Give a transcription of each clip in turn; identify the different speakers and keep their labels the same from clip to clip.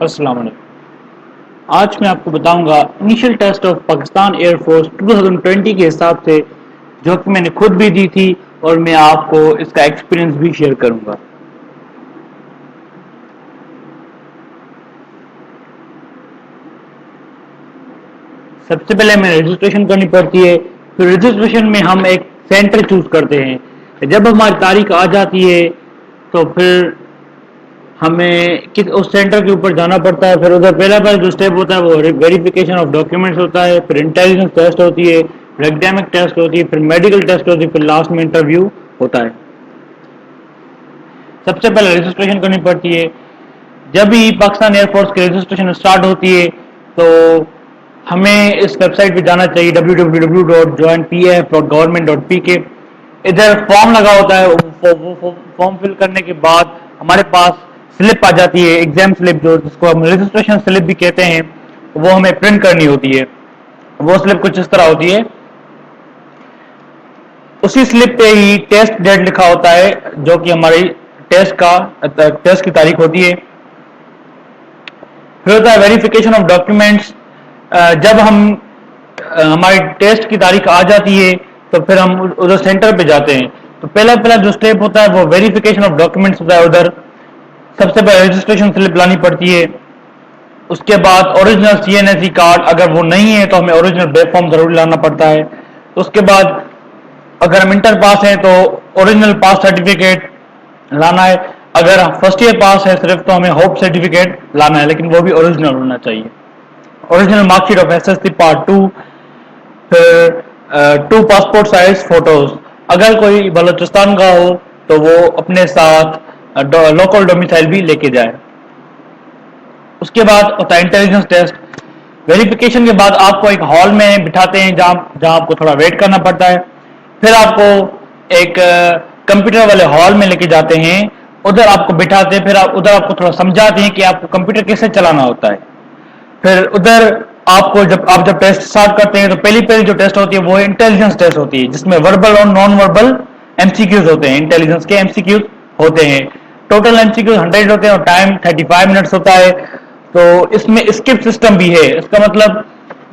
Speaker 1: अस्सलाम वालेकुम। आज मैं आपको बताऊंगा initial test of Pakistan air force 2020 के हिसाब से, जो कि मैंने खुद भी दी थी और मैं आपको इसका एक्सपीरियंस भी शेयर करूंगा। सबसे पहले हमें रजिस्ट्रेशन करनी पड़ती है। फिर रजिस्ट्रेशन में हम एक सेंटर चूज करते हैं। जब हमारी तारीख आ जाती है तो फिर हमें किस उस सेंटर के ऊपर जाना पड़ता है। फिर उधर पहला जो स्टेप होता है वो वेरिफिकेशन ऑफ डॉक्यूमेंट्स होता है, फिर इंटेलिजेंस टेस्ट होती है, फिर एकेडमिक टेस्ट होती है, फिर मेडिकल टेस्ट होती है, फिर लास्ट में इंटरव्यू होता है। सबसे पहले रजिस्ट्रेशन करनी पड़ती है। जब भी पाकिस्तान एयरफोर्स की रजिस्ट्रेशन स्टार्ट होती है तो हमें इस वेबसाइट पे जाना चाहिए www.joinpf.government.pk। इधर फॉर्म लगा होता है। फॉर्म फिल करने के बाद हमारे पास स्लिप आ जाती है, एग्जाम स्लिप, जो जिसको हम रजिस्ट्रेशन स्लिप भी कहते हैं। वो हमें प्रिंट करनी होती है। वो स्लिप कुछ इस तरह होती है। उसी स्लिप पे ही टेस्ट डेट लिखा होता है, जो कि हमारी टेस्ट की तारीख होती है। फिर होता है वेरिफिकेशन ऑफ डॉक्यूमेंट्स। जब हमारी टेस्ट की तारीख आ जाती है तो फिर हम उधर सेंटर पे जाते हैं। तो पहला जो स्टेप होता है वो वेरिफिकेशन ऑफ डॉक्यूमेंट्स होता है। उधर सबसे पहले रजिस्ट्रेशन स्लिप लानी पड़ती है। उसके बाद ओरिजिनल CNSE कार्ड, अगर वो नहीं है तो हमें ओरिजिनल बैक फॉर्म जरूर लाना पड़ता है। उसके बाद अगर हम इंटर पास हैं तो ओरिजिनल पास सर्टिफिकेट लाना है। अगर फर्स्ट ईयर पास है सिर्फ तो हमें होप सर्टिफिकेट लाना है, लेकिन वो भी ओरिजिनल होना चाहिए। Original marksheet of SSC part 2, फिर 2 पासपोर्ट साइज फोटोज। अगर कोई बलूचिस्तान का हो तो वो अपने साथ लोकल डोमिसाइल भी लेके जाए। उसके बाद होता है इंटेलिजेंस टेस्ट। वेरिफिकेशन के बाद आपको एक हॉल में बिठाते हैं जहां आपको थोड़ा वेट करना पड़ता है। फिर आपको एक कंप्यूटर वाले हॉल में लेके जाते हैं, उधर आपको बिठाते हैं। फिर उधर आपको थोड़ा समझाते हैं कि आपको कंप्यूटर कैसे चलाना होता है। फिर उधर आपको जब टेस्ट स्टार्ट करते हैं तो पहली जो टेस्ट होती है वो इंटेलिजेंस टेस्ट होती है, जिसमें वर्बल और नॉन वर्बल MCQs होते हैं। इंटेलिजेंस के MCQs होते हैं। टोटल MCQs 100 होते हैं और टाइम 35 मिनट्स होता है। तो इसमें स्किप सिस्टम भी है। इसका मतलब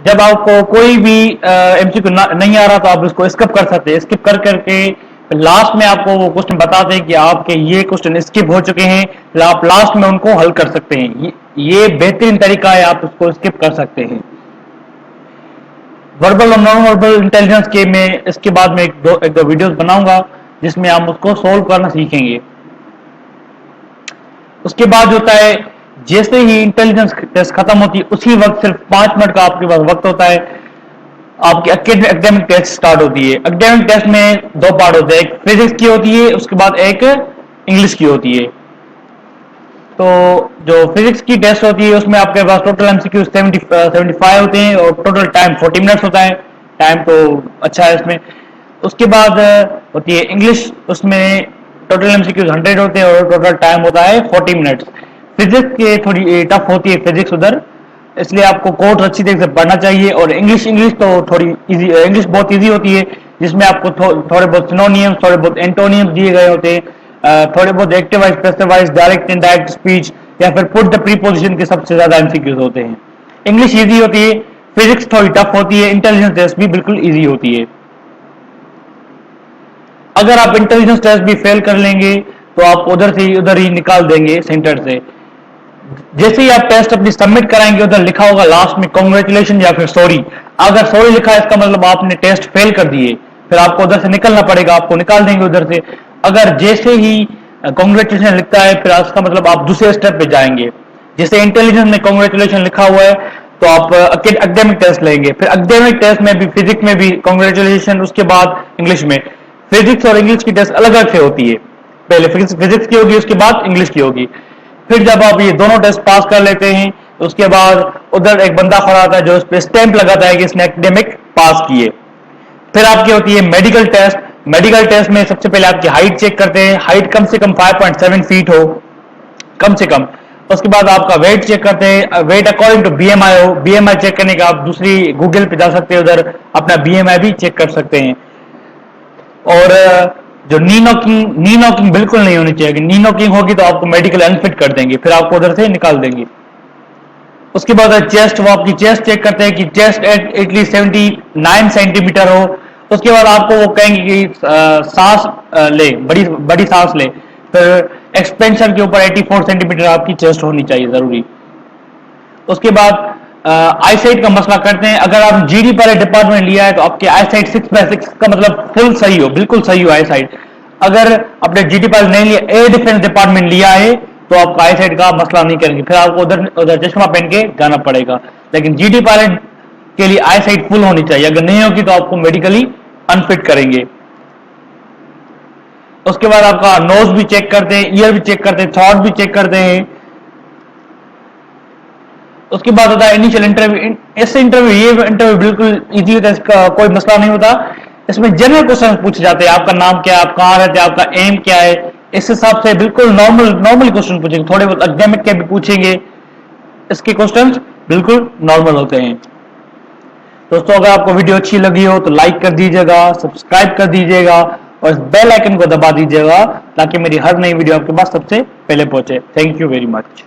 Speaker 1: जब आपको कोई भी MCQ नहीं आ रहा तो आप उसको स्किप कर सकते हैं। स्किप कर करके लास्ट में आपको वो क्वेश्चन बताते हैं कि आपके ये क्वेश्चन स्किप हो चुके हैं, फिर आप लास्ट में उनको हल कर सकते हैं। ये बेहतरीन तरीका है, आप उसको स्किप कर सकते हैं। वर्बल और नॉन वर्बल इंटेलिजेंस के मैं इसके बाद में एक दो वीडियोस बनाऊंगा जिसमें हम उसको सोल्व करना सीखेंगे। उसके बाद होता है, जैसे ही इंटेलिजेंस टेस्ट खत्म होती है उसी वक्त सिर्फ 5 मिनट का आपके पास वक्त होता है, आपकी एकेडमिक टेस्ट स्टार्ट होती है। एकेडमिक टेस्ट में 2 पार्ट होते हैं, एक फिजिक्स की होती है, उसके बाद एक इंग्लिश की होती है। तो जो फिजिक्स की टेस्ट होती है उसमें आपके पास टोटल MCQ 75 होते हैं और टोटल टाइम 40 मिनट्स होता है। टाइम तो अच्छा है इसमें। उसके बाद होती है इंग्लिश, उसमें टोटल MCQ 100 होते हैं और टोटल टाइम होता है 40 मिनट्स। फिजिक्स की थोड़ी टफ होती है फिजिक्स उधर, इसलिए आपको कोर्स अच्छी तरह से पढ़ना चाहिए। और इंग्लिश तो थोड़ी इजी, इंग्लिश बहुत इजी होती है, जिसमें आपको थोड़े बहुत सिनोनियम्स, थोड़े बहुत एंटोनियम्स दिए गए होते हैं, थोड़े बहुत active voice, passive wise, direct indirect speech या फिर पुट द प्रीपोजिशन के सबसे ज्यादा MCQs होते हैं। इंग्लिश इजी होती है, फिजिक्स थोड़ी टफ होती है, इंटेलिजेंस टेस्ट भी बिल्कुल इजी होती है। अगर आप इंटेलिजेंस टेस्ट भी फेल कर लेंगे तो आप उधर ही निकाल देंगे सेंटर से। जैसे ही आप टेस्ट अपनी सबमिट कराएंगे उधर लिखा होगा लास्ट में कांग्रेचुलेशन या फिर सॉरी। अगर सॉरी लिखा है इसका मतलब आपने टेस्ट फेल कर दिए, फिर आपको उधर से निकलना पड़ेगा, आपको निकाल देंगे उधर से। अगर जैसे ही कांग्रेचुलेशन लिखता है फिर इसका मतलब आप दूसरे स्टेप पे जाएंगे। जैसे इंटेलिजेंस में कांग्रेचुलेशन लिखा हुआ है तो आप एकेडमिक टेस्ट लेंगे, फिर एकेडमिक टेस्ट में भी फिजिक्स में भी कांग्रेचुलेशन, उसके बाद इंग्लिश में। फिजिक्स और इंग्लिश की टेस्ट अलग अलग से होती है, पहले फिजिक्स की होगी उसके बाद इंग्लिश की होगी। फिर जब आप ये दोनों टेस्ट पास कर लेते हैं उसके बाद उधर एक बंदा खड़ा आता है जो उस पर स्टैंप लगाता है कि इसने एकेडमिक पास किए। फिर आपकी होती है मेडिकल टेस्ट। मेडिकल टेस्ट में सबसे पहले आपकी हाइट चेक करते हैं, हाइट कम से कम 5.7 फीट हो कम से कम। उसके बाद आपका वेट चेक करते हैं, वेट अकॉर्डिंग टू BMI हो। BMI चेक करने का आप दूसरी गूगल पे जा सकते हैं, उधर अपना BMI भी चेक कर सकते हैं। और जो नी नॉकिंग बिल्कुल नहीं होनी चाहिए। नी नॉकिंग होगी तो आपको मेडिकल अनफिट कर देंगे, फिर आपको उधर से निकाल देंगे। उसके बाद चेस्ट, वो आपकी चेस्ट चेक करते हैं कि चेस्ट एटलीस्ट 79 सेंटीमीटर हो। उसके बाद आपको वो कहेंगे कि सांस ले, बड़ी बड़ी सांस ले। फिर एक्सपेंशन के ऊपर 84 सेंटीमीटर आपकी चेस्ट होनी चाहिए जरूरी। उसके बाद आईसाइट का मसला करते हैं। अगर आप जीडी पर डिपार्टमेंट लिया है तो आपके आईसाइट 6/6 का मतलब फुल सही हो, बिल्कुल सही हो आईसाइट। अगर आपने जीडी पर नहीं लिया, एयर डिफेंस डिपार्टमेंट लिया है, तो आपका आईसाइट का मसला नहीं करेंगे, फिर आपको उधर उधर चश्मा पहन के जाना पड़ेगा। लेकिन जीडी पायलट के लिए आईसाइट फुल होनी चाहिए, अगर नहीं होगी तो आपको मेडिकली अनफिट करेंगे। उसके बाद आपका नोज भी चेक करते हैं, ईयर भी चेक करते हैं, थॉट भी चेक करते हैं। उसके बाद होता है इनिशियल इंटरव्यू। इससे इंटरव्यू, ये इंटरव्यू बिल्कुल इजी होता है, इसका कोई मसला नहीं होता। इसमें जनरल क्वेश्चन पूछे जाते हैं, आपका नाम क्या है, आप कहाँ रहते हैं, आपका एम क्या है। इस हिसाब से बिल्कुल नॉर्मल क्वेश्चन पूछेंगे, थोड़े बहुत एकेडमिक के भी पूछेंगे। इसके क्वेश्चंस बिल्कुल नॉर्मल होते हैं। दोस्तों, अगर आपको वीडियो अच्छी लगी हो तो लाइक कर दीजिएगा, सब्सक्राइब कर दीजिएगा और बेल आइकन को दबा दीजिएगा ताकि मेरी हर नई वीडियो आपके पास सबसे पहले पहुंचे। Thank you very much.